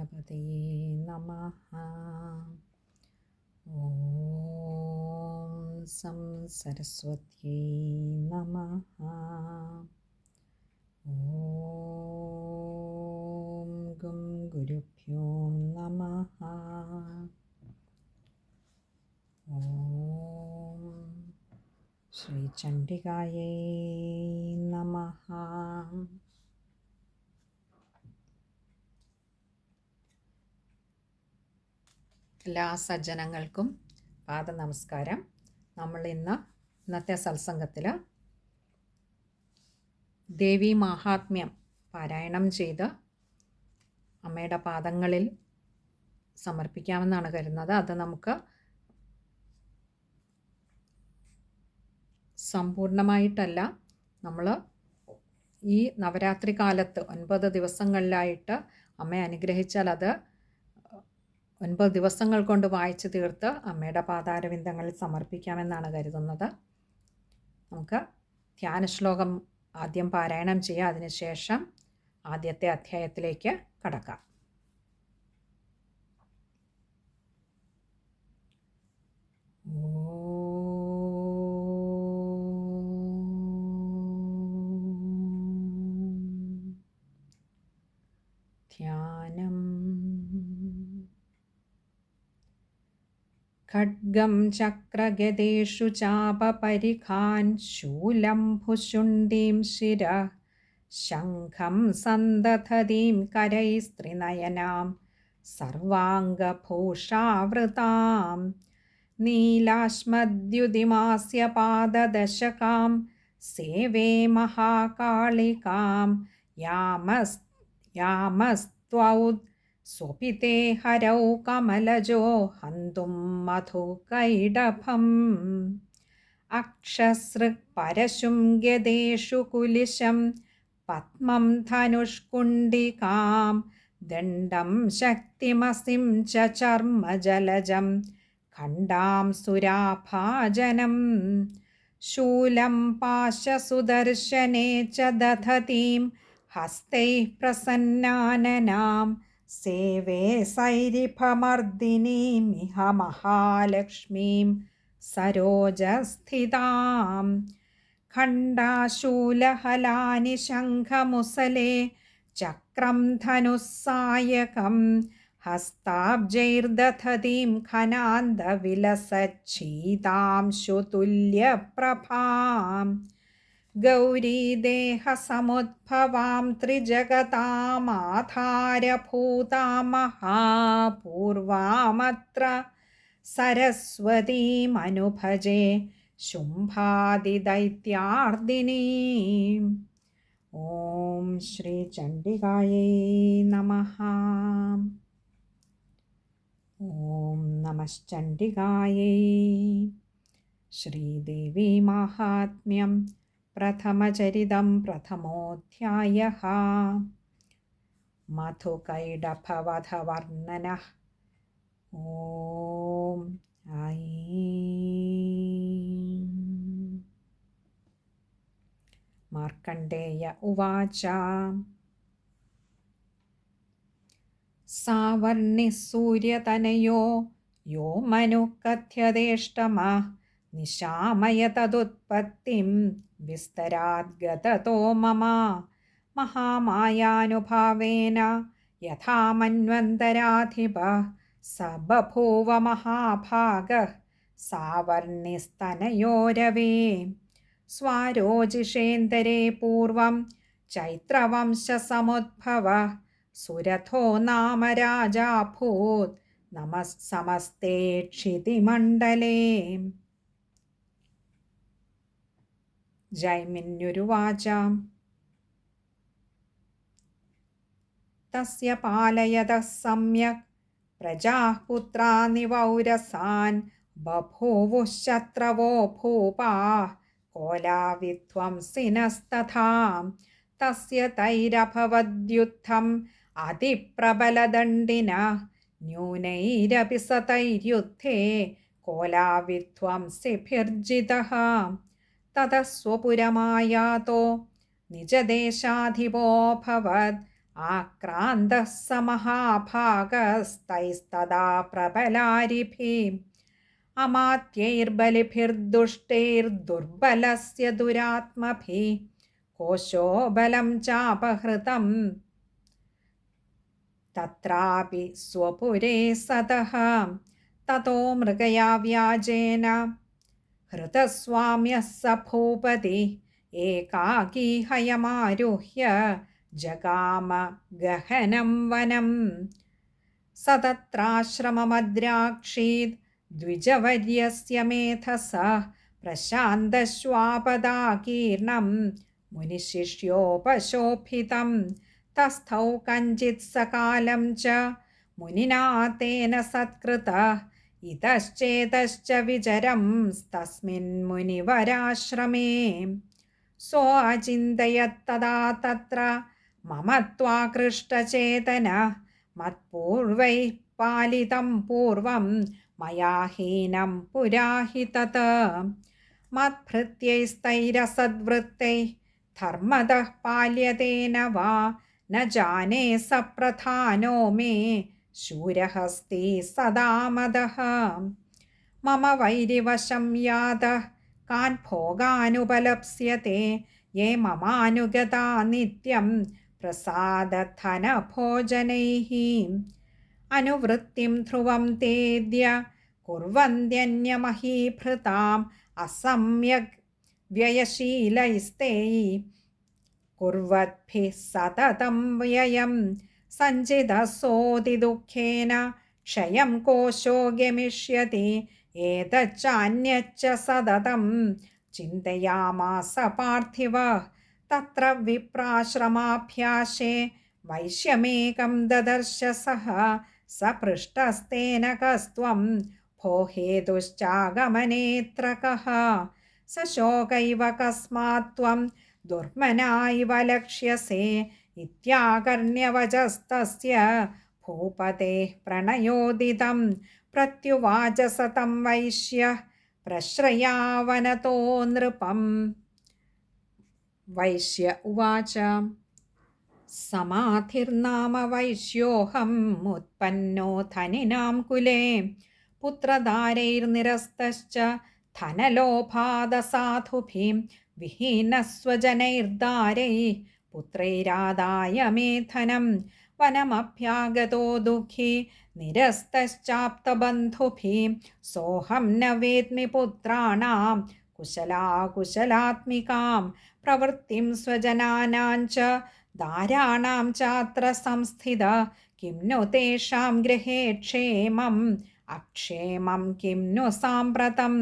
ഗണപതയേ നമഃ. ഓം സം സരസ്വത്യൈ നമഃ. ഓം ഗും ഗുരുഭ്യോ നമഃ. ഓം ശ്രീ ചണ്ഡികായൈ നമഃ. എല്ലാ സജ്ജനങ്ങൾക്കും പാദനമസ്കാരം. നമ്മൾ ഇന്നത്തെ സത്സംഗത്തിൽ ദേവി മാഹാത്മ്യം പാരായണം ചെയ്ത് അമ്മയുടെ പാദങ്ങളിൽ സമർപ്പിക്കാമെന്നാണ് കരുതുന്നത്. അത് നമുക്ക് സമ്പൂർണമായിട്ടല്ല, നമ്മൾ ഈ നവരാത്രി കാലത്ത് 9 ദിവസങ്ങളിലായിട്ട് അമ്മയെ അനുഗ്രഹിച്ചാൽ അത് 9 ദിവസങ്ങൾ കൊണ്ട് വായിച്ചു തീർത്ത് അമ്മയുടെ പാതാരവിന്ദങ്ങളിൽ സമർപ്പിക്കാമെന്നാണ് കരുതുന്നത്. നമുക്ക് ധ്യാന ശ്ലോകം ആദ്യം പാരായണം ചെയ്യാം. അതിനുശേഷം ആദ്യത്തെ അധ്യായത്തിലേക്ക് കടക്കാം. ധ്യാനം. ഖഡ്ഗം ചക്രഗദേഷു ചാപപരിഖാൻ ശൂലം ഭുശുണ്ഡീം ശിരഃ ശംഖം സന്ദധതീം കരൈസ്ത്രിനയനാം സർവാംഗഭൂഷാവൃതാം നീലാശ്മദ്യുതിമാസ്യ പാദദശകാം സേവേ മഹാകാളികാം യാമസ്ത്വൗദ് സ്വപിതേ ഹരൗ കമലജോ ഹന്തും മധുകൈഡഭം അക്ഷസൃക് പരശും ഗദേഷു കുലിശം പത്മം ധനുഷ്കുണ്ഡികാം ദണ്ഡം ശക്തിമസിം ച ചർമ്മജലജം ഖണ്ഡാം സുരാഭാജനം ശൂലം പാശസുദർശനേ ച ദധതീം ഹസ്തൈഃ പ്രസന്നാനനാം സേവേ സൈരിഭമർദിനീമിഹ മഹാലക്ഷ്മീം സരോജസ്ഥിതാം ഖണ്ഡാശൂലഹലാനി ശംഖമുസലേ ചക്രം ധനുസ്സായകം ഹസ്താബ്ജൈർദധതീം ഖനാന്ദവിലസച്ഛീതാംശുതുല്യപ്രഭാം ഗൗരീദേഹസമുദ്ഭവാം ത്രിജഗതാമാധാരഭൂതാം മഹാപൂർവാമത്ര സരസ്വതീമനുഭജേ ശുംഭാദിദൈത്യാർദിനീം. ഓം ശ്രീ ചണ്ഡികായൈ നമഃ. ഓം നമശ്ചണ്ഡികായൈ. ശ്രീദേവി മാഹാത്മ്യം പ്രഥമചരിതം പ്രഥമോധ്യായഃ. മധുകൈഡഭവധവർണ്ണനഃ. ഓം ഐം. മാർക്കണ്ഡേയ ഉവാച. സാവർണിഃ സൂര്യതനയോ യോ മനുഃ കഥ്യതേഷ്ടമഃ നിശാമയ തദുത്പത്തിം വിസ്തരാദ്ഗതതോ മമ മഹാമായാനുഭാവേന യഥാ മന്വന്തരാധിപഃ സ ബഭൂവ മഹാഭാഗഃ സാവർണിസ്തനയോരവേ സ്വാരോജിഷേന്തരേ പൂർവം ചൈത്രവംശസമുദ്ഭവഃ സുരഥോ നാമ രാജാഭൂത് സമസ്തേ ക്ഷിതിമണ്ഡലേ. ജൈമിന്യുരുവാച. തസ്യ പാലയതഃ സമ്യക് പ്രജാഃ പുത്രാനിവൗരസാൻ ബഭൂവുഃ ശത്രവോ ഭൂപാഃ കോലാവിധ്വംസിനസ്തഥാ തസ്യ തൈരഭവദ്യുദ്ധം അതിപ്രബലദണ്ഡിനഃ ന്യൂനൈരപി സ തൈര്യുദ്ധേ കോലാവിധ്വംസിഭിർജിതഃ തതഃ സ്വപുരമായാതോ നിജദേശാധിപോऽഭവത് आक्रान्तः स महाभागस्तैस्तदा प्रबलारिभिः अमात्यैर्बलिभिर्दुष्टैर्दुर्बलस्य दुरात्मभिः कोशो बलं चापहृतं तत्रापि स्वपुरे सतः ततो मृगया व्याजेन हृतस्वाम्यः स भूपति एकाकी हयमारुह्य जगाम गहनं वनं स तत्राश्रममद्राक्षीत् द्विजवर्यस्य मेधसः प्रशान्तश्वापदाकीर्णं मुनिशिष्योपशोभितं तस्थौ कञ्चित् सकालं च मुनिना तेन सत्कृतः इतश्चेतश्च विचरंस्तस्मिन् मुनिवराश्रमे सोऽचिन्तयत्तदा तत्र मम त्वाकृष्टचेतनः मत्पूर्वैः पालितं पूर्वं मया हीनं पुरा हि तत् मत्भृत्यैस्तैरसद्वृत्तैः धर्मतः पाल्यतेन वा न जाने स प्रधानो मे शूरहस्ती सदा मदः मम वैरिवशं यातः कान् भोगानुपलप्स्यते ये ममानुगता नित्यं प्रसादधनभोजनैः अनुवृत्तिं ध्रुवं तेद्य कुर्वन्त्यन्यमहीभृताम् असम्यग् व्ययशीलैस्ते कुर्वद्भिः सततं व्ययं सञ्चितसोऽतिदुःखेन क्षयं कोशो गमिष्यति एतच्चान्यच्च सततं चिन्तयामास पार्थिवः तत्र विप्राश्रमाभ्यासे वैश्यमेकं ददर्श सः स पृष्टस्तेन कस्त्वं भो हेतुश्चागमनेऽत्र कः स शोकैव कस्मात् त्वं दुर्मना इव लक्ष्यसे इत्याकर्ण्यवचस्तस्य भूपतेः प्रणयोदितं प्रत्युवाच स तं वैश्यः प्रश्रयावनतो नृपम् वैश्य उवाच समाधिर्नाम वैश्योऽहम् उत्पन्नो धनिनां कुले पुत्रदारैर्निरस्तश्च धनलोभादसाधुभिं विहीनः स्वजनैर्दारैः पुत्रैरादाय मे धनं वनमभ्यागतो दुःखी निरस्तश्चाप्तबन्धुभिः सोऽहं न वेद्मि पुत्राणां कुशलाकुशलात्मिकां प्रवृत्तिं स्वजनानां च दाराणां चात्र संस्थितः किं नु तेषां गृहे क्षेमम् अक्षेमं किं नु साम्प्रतं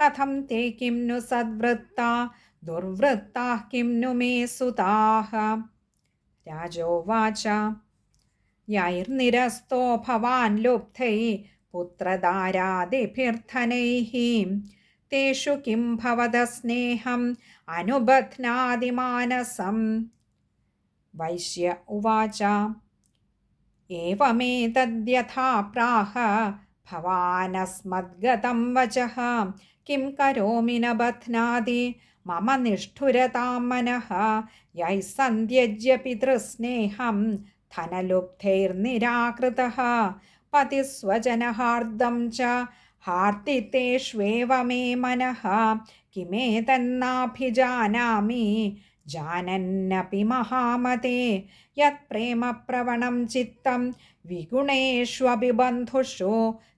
कथं ते किं नु सद्वृत्ता दुर्वृत्ताः किं नु मे सुताः राजोवाच यैर्निरस्तो भवान् लुब्धैः पुत्रदारादिभिर्धनैः तेषु किं भवतः स्नेहम् अनुबध्नाति मानसम् वैश्य उवाच एवमेतद्यथा प्राह भवानस्मद्गतं वचः किं करोमि न बध्नाति मम निष्ठुरतां मनः यैः सन्त्यज्य पितृस्नेहं धनलुब्धैर्निराकृतः पतिस्वजनहार्दं च हार्दितेष्वेव मे मनः किमेतन्नाभिजानामि जानन्नपि महामते यत्प्रेमप्रवणं चित्तं विगुणेष्वपि बन्धुषु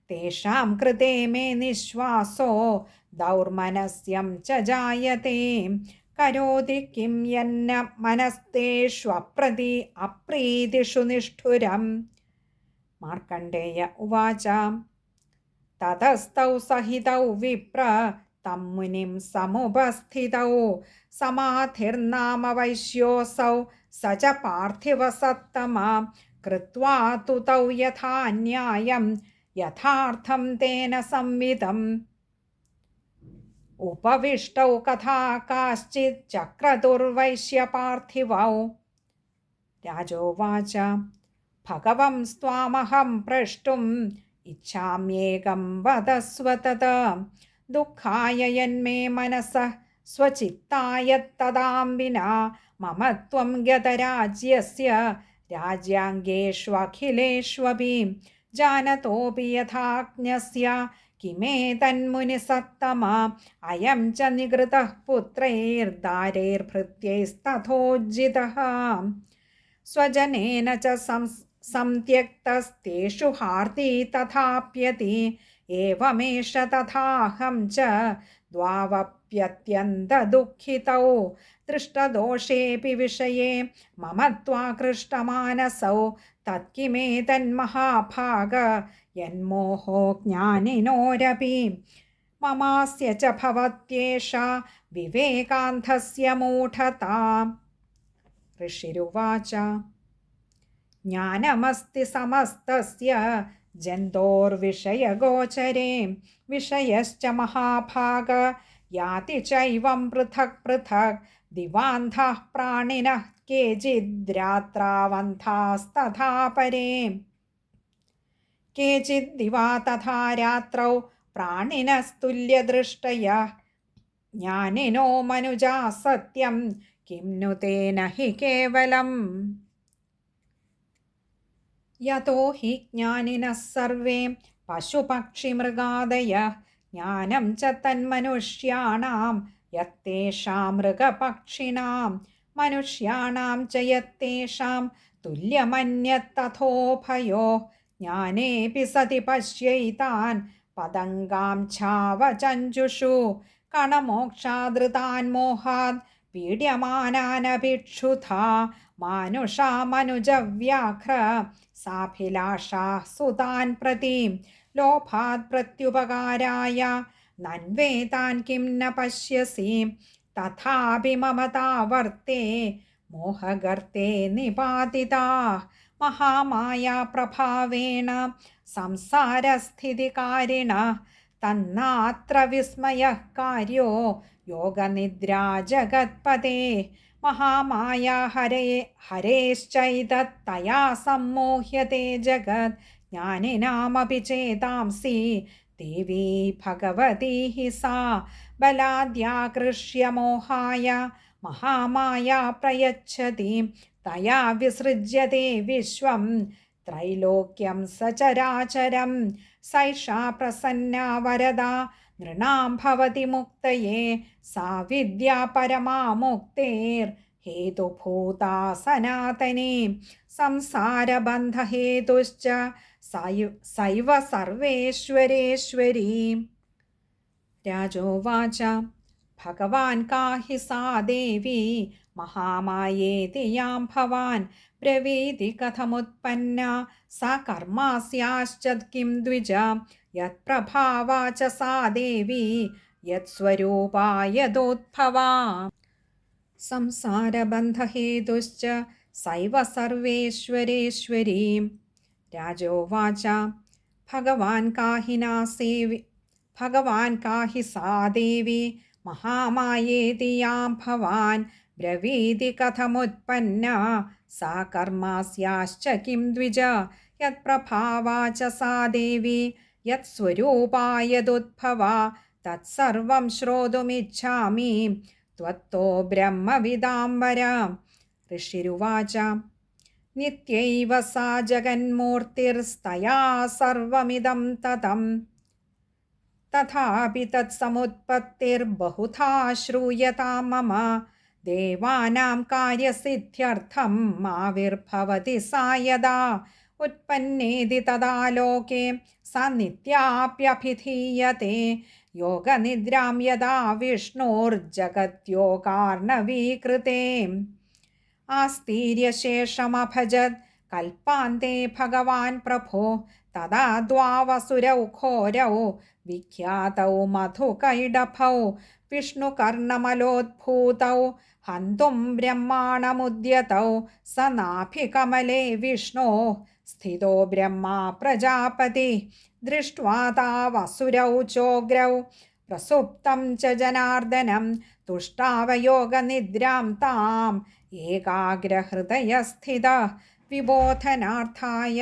तेषां कृते मे निःश्वासो दौर्मनस्यं च जायते करोति किं यन्न मनस्तेष्वप्रति अप्रीतिषु निष्ठुरम् मार्कण्डेय उवाच ततस्तौ सहितौ विप्र तं मुनिं समुपस्थितौ समाधिर्नाम वैश्योऽसौ स च पार्थिवसत्तमा कृत्वा तु तौ यथा न्यायं यथार्थं तेन संवितम् उपविष्टौ कथा काश्चित् चक्रतुर्वैश्यपार्थिवौ राजोवाच भगवंस्त्वामहं प्रष्टुम् इच्छाम्येकं वदस्व तत दुःखाय यन्मे मनसः स्वचित्ताय तदां विना मम त्वं गतराज्यस्य राज्याङ्गेष्वखिलेष्वपि जानतोऽपि यथाज्ञस्य किमेतन्मुनिसत्तमा अयं च निगृतः पुत्रैर्दारैर्भृत्यैस्तथोज्जितः स्वजनेन च संत्यक्तस्तेषु हार्दी तथाप्यति एवमेष तथाहं च द्वावप्यत्यन्तदुःखितौ दृष्टदोषेऽपि विषये मम त्वाकृष्टमानसौ तत्किमेतन्महाभाग यन्मोहो ज्ञानिनोरपि ममास्य च भवत्येषा विवेकान्धस्य मूढता। ऋषिरुवाच ज्ञानमस्ति समस्तस्य जन्तोर्विषयगोचरे विषयश्च महाभाग याति चैवं पृथक् पृथक् दिवान्धः प्राणिनः केचिद्रात्रावन्धास्तथा परे केचिद्दिवा तथा रात्रौ प्राणिनस्तुल्यदृष्टयः ज्ञानिनो मनुजा सत्यं किं नु तेन हि केवलम् यतो हि ज्ञानिनः सर्वे पशुपक्षिमृगादयः ज्ञानं च तन्मनुष्याणां यत्तेषां मृगपक्षिणां मनुष्याणां च यत्तेषां तुल्यमन्यत्तथोभयोः ज्ञानेऽपि सति पश्यैतान् पतङ्गां छावचञ्जुषु कणमोक्षादृतान् मोहात् पीड्यमानानभिक्षुधा मानुषामनुजव्याघ्र साभिलाषाः सुतान् प्रति लोभात् प्रत्युपकाराय नन्वेतान् किं न पश्यसि तथापि ममतावर्ते मोहगर्ते निपातिताः महामाया प्रभावेण संसारस्थितिकारिणः तन्नात्र विस्मयः कार्यो योगनिद्रा जगत्पते महामाया हरेश्चैतत्तया सम्मोह्यते जगत् ज्ञानिनामपि चेतांसि देवी भगवती हि सा बलाद्याकृष्य मोहाय महामाया प्रयच्छति तया विसृज्यते विश्वं त्रैलोक्यं सचराचरं सैषा प्रसन्ना वरदा नृणां भवति मुक्तये सा विद्या परमा मुक्तेर्हेतुभूता सनातनी संसारबन्धहेतुश्च सैव सर्वेश्वरेश्वरी। राजोवाच भगवान् का हि सा देवी महामायेति यां भवान् ब्रवीति कथमुत्पन्ना सा कर्मास्याश्च किं द्विज यत्प्रभावा च सा देवी यत्स्वरूपा यदोद्भवा संसारबन्धहेतुश्च सैव सर्वेश्वरेश्वरी। राजोवाच भगवान् का हि सा देवी महामायेति यां भवान् ब्रवीति कथमुत्पन्ना सा कर्मास्याश्च किं द्विज यत्प्रभावा च सा देवी यत्स्वरूपा यदुद्भवा तत्सर्वं श्रोतुमिच्छामि त्वत्तो ब्रह्मविदाम्बर। ऋषिरुवाच नित्यैव सा जगन्मूर्तिर्स्तया सर्वमिदं ततं तथापि तत्समुत्पत्तिर्बहुधा श्रूयतां मम देवानां कार्यसिद्ध्यर्थम् आविर्भवति सा यदा उत्पन्नेति तदा लोके सा नित्याप्यभिधीयते योगनिद्रां यदा विष्णोर्जगद्योगार्णवीकृते आस्तीर्यशेषमभजत् कल्पान्ते भगवान् प्रभो तदा द्वावसुरौ घोरौ विख्यातौ मधुकैडभौ विष्णुकर्णमलोद्भूतौ हन्तुं ब्रह्माणमुद्यतौ स नाभिकमले विष्णोः स्थितो ब्रह्मा प्रजापति दृष्ट्वा तावसुरौ चोग्रौ प्रसुप्तं च जनार्दनं तुष्टावयोगनिद्रां ताम् एकाग्रहृदयस्थितः വിബോധനാർത്ഥായ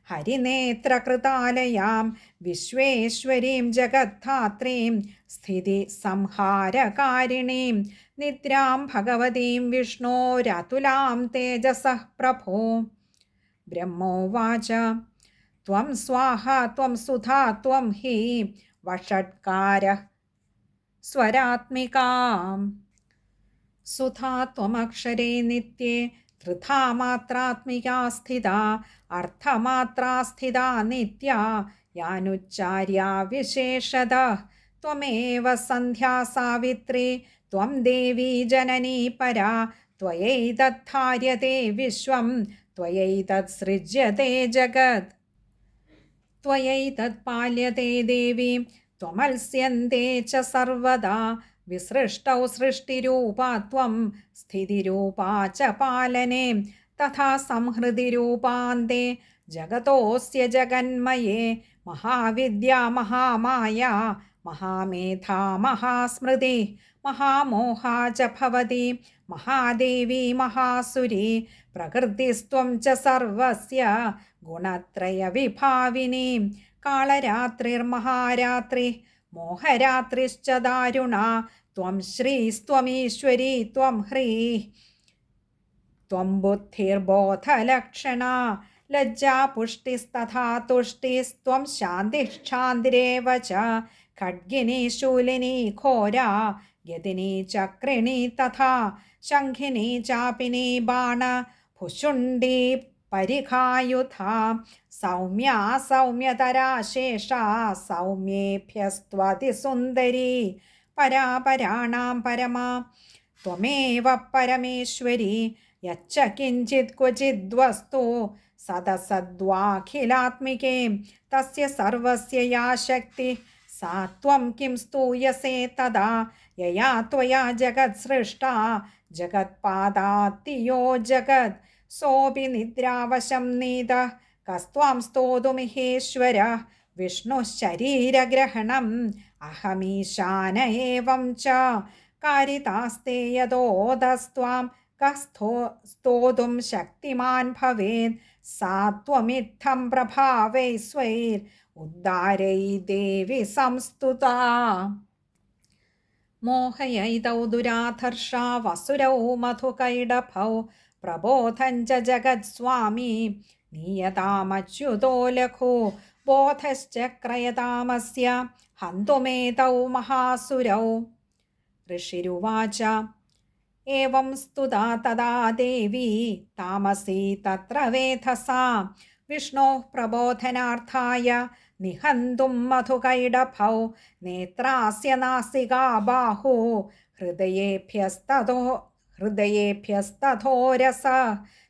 ഹരിനേത്രകൃതാലയാം വിശ്വേശ്വരീം ജഗദ്ധാത്രീം സ്ഥിതി സംഹാരകാരിണീം നിദ്രാം ഭഗവതീം വിഷ്ണോരതുലാം തേജസഃ പ്രഭോ. ബ്രഹ്മോവാച ത്വം സ്വാഹ ത്വം സുധാ ത്വം ഹി വഷട്കാരഃ സ്വരാത്മികാം. സുധാ ത്വമക്ഷരേ നിത്യേ ത്രിധാ മാത്രാത്മികാ സ്ഥിതാ അർത്ഥമാത്രാ സ്ഥിതാ നിത്യാ യാനുച്ചാര്യാ വിശേഷതഃ. ത്വമേവ സന്ധ്യാ സാവിത്രി ത്വം ദേവീ ജനനീ പരാ ത്വയൈതദ്ധാര്യത്തെ വിശ്വം ത്വയൈതത്സൃജ്യത്തെ ജഗത്. ത്വയൈതത്പാല്യത്തെ ദേവി ത്വമത്സ്യന്തെ ച സർവദാ വിസൃഷ്ടൗ സൃഷ്ടിരൂപാ ത്വം സ്ഥിതിരൂപാ ച പാലനെ തഥാ സംഹൃതിരൂപാന്തെ ജഗതോസ്യ ജഗന്മയേ മഹാവിദ്യാ മഹാമായ മഹാമേധാ മഹാസ്മൃതി മഹാമോഹാ ച ഭവതി മഹാദേവി മഹാസുരി പ്രകൃതിസ്ത്വം ച സർവസ്യ ഗുണത്രയ വിഭാവിനി കാളരാത്രിർമഹാരാത്രി മോഹരാത്രിശ്ച ദാരുണാ ത്വം ശ്രീസ്ത്വമീശ്വരി ത്വം ഹ്രീഃ ത്വം ബുദ്ധിർബോധലക്ഷണാ ലജ്ജാ പുഷ്ടിസ്തഥാ തുഷ്ടിസ്ത്വം ശാന്തിശ്ചാന്തിരേവ ച ഖഡ്ഗിനി ശൂലിനി ഘോരാ ഗദിനി ചക്രിണി തഥാ ശംഖിനി ചാപിനി ബാണ ഭുഷുണ്ഡി പരിഘായുധാ സൗമ്യാ സൗമ്യതരാ ശേഷാ സൗമ്യേഭ്യസ്ത്വതിസുന്ദരീ പരാപരാണാം പരമാ ത്വമേവ പരമേശ്വരി യച്ഛ കിഞ്ചിത് ക്വചിദ്വസ്തു സദസദ്വാഖിലാത്മികേ തസ്യ സർവസ്യ യാ ശക്തി സാ ത്വം കിം സ്തൂയസേ തദാ യയാ ത്വയാ ജഗത് സൃഷ്ടാ ജഗത്പാദാത്തിയോ ജഗത് സോപി നിദ്രാവശം നീതഃ കസ്ത്വാം സ്തോതുമിഹേശ്വരഃ വിഷ്ണുഃ ശരീരഗ്രഹണം അഹമീശാന ഏവം ച കാരിതാസ്തേ യതോദസ്ത്വാം കഃ സ്തോതും ശക്തിമാൻ ഭവേത് സാ ത്വമിത്തം പ്രഭാവൈ സ്വൈർ ഉദ്ധാരൈ ദേവി സംസ്തുതാ. മോഹയൈതൗ ദുരാധർഷാ വസുരൗ മധുകൈടഭൗ പ്രബോധം ച ജഗത്സ്വാമി നീയതാമച്യുതോ ലഘു ബോധശ്ചക്രയതാമസ്യ ഹന്തുമേതൗ മഹാസുരൗ. ഋഷിരുവാച ഏവം സ്തുതാ തദാ ദേവി താമസീ തത്ര വേധസാ വിഷ്ണോഃ പ്രബോധനാർത്ഥായ നിഹന്തും മധുകൈടഭൗ നേത്രാസ്യ നാസികാ ബാഹു ഹൃദയേഭ്യസ്തഥോരസ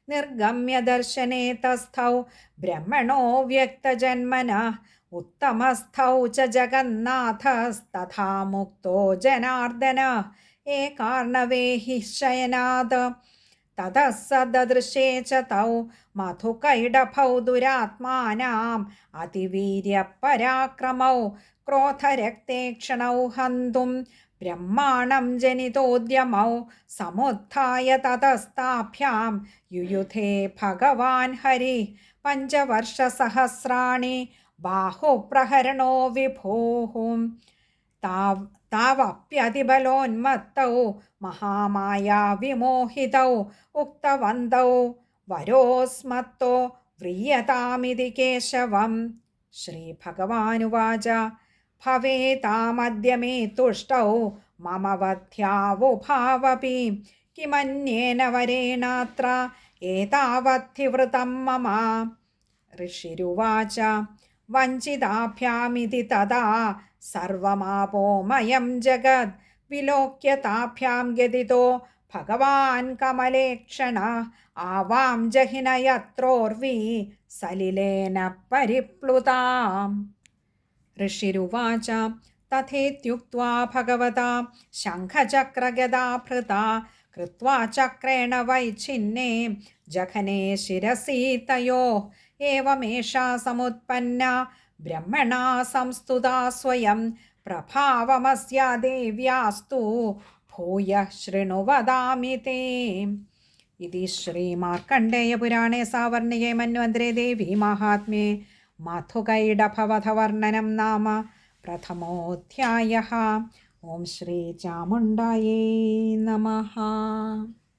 നിർഗമ്യ ദർശനേ തസ്ഥൗ ബ്രഹ്മണോ വ്യക്തജന്മനഃ ഉത്തമസ്ഥൗ ച ജഗന്നാഥസ്തഥാ മുക്തോ ജനാർദ്ദനഃ ഏകാർണവേ हि ശയനാത് തതഃ സ ദദൃശേ ച തൗ മധുകൈടഭൗ ദുരാത്മാനാം അതിവീര്യപരാക്രമൗ ക്രോധരക്തേക്ഷണൗ ഹന്തും ബ്രഹ്മാണം ജനിതോദ്യമൗ സമുത്ഥായ തതസ്താഭ്യാം യുയുധേ ഭഗവാൻ ഹരി പഞ്ചവർഷസഹസ്രാണി ബാഹുപ്രഹരണോ വിഭോഃ താവപ്യതിബലോന്മത്തൗ മഹാമായാ വിമോഹിതൗ ഉക്തവന്തൗ വരോസ്മത്തോ വ്രീയതാമിതി കേശവം. ശ്രീഭഗവാനുവാച ഭവേതാമദ്യ മേ തുഷ്ടൗ മമ വധ്യാവുഭാവപി കിമന്യേന വരേണാത്ര ഏതാവദ്ധിവൃതം മമ. ഋഷിരുവാച വഞ്ചിതാഭ്യാമിതി തദാ സർവമാപോമയം ജഗത് വിലോക്യ താഭ്യാം ഗദിതോ ഭഗവാൻ കമലേക്ഷണ ആവാം ജഹിനയത്രോർവി സലിലേന പരിപ്ലുതാം. ഋഷിരുവാച തഥേത്യുക്ത്വാ ഭഗവതാ ശംഖചക്രഗദാഭൃതാ കൃത്വാ ചക്രേണ വൈഛിന്നേ ജഘനെ ശിരസി തയോഃ ഏവമേഷാ സമുത്പന്ന ബ്രഹ്മണാ സംസ്തുതാ സ്വയം പ്രഭാവമസ്യാ ദേവ്യാസ്തു ഭൂയഃ ശൃണു വദാമി തേ. इति श्रीमार्कण्डेयपुराणे सावर्णिके मन्वन्तरे देवी माहात्म्ये मधुकैडभवधवर्णनं नाम प्रथमोऽध्यायः। ॐ श्रीचामुण्डायै नमः।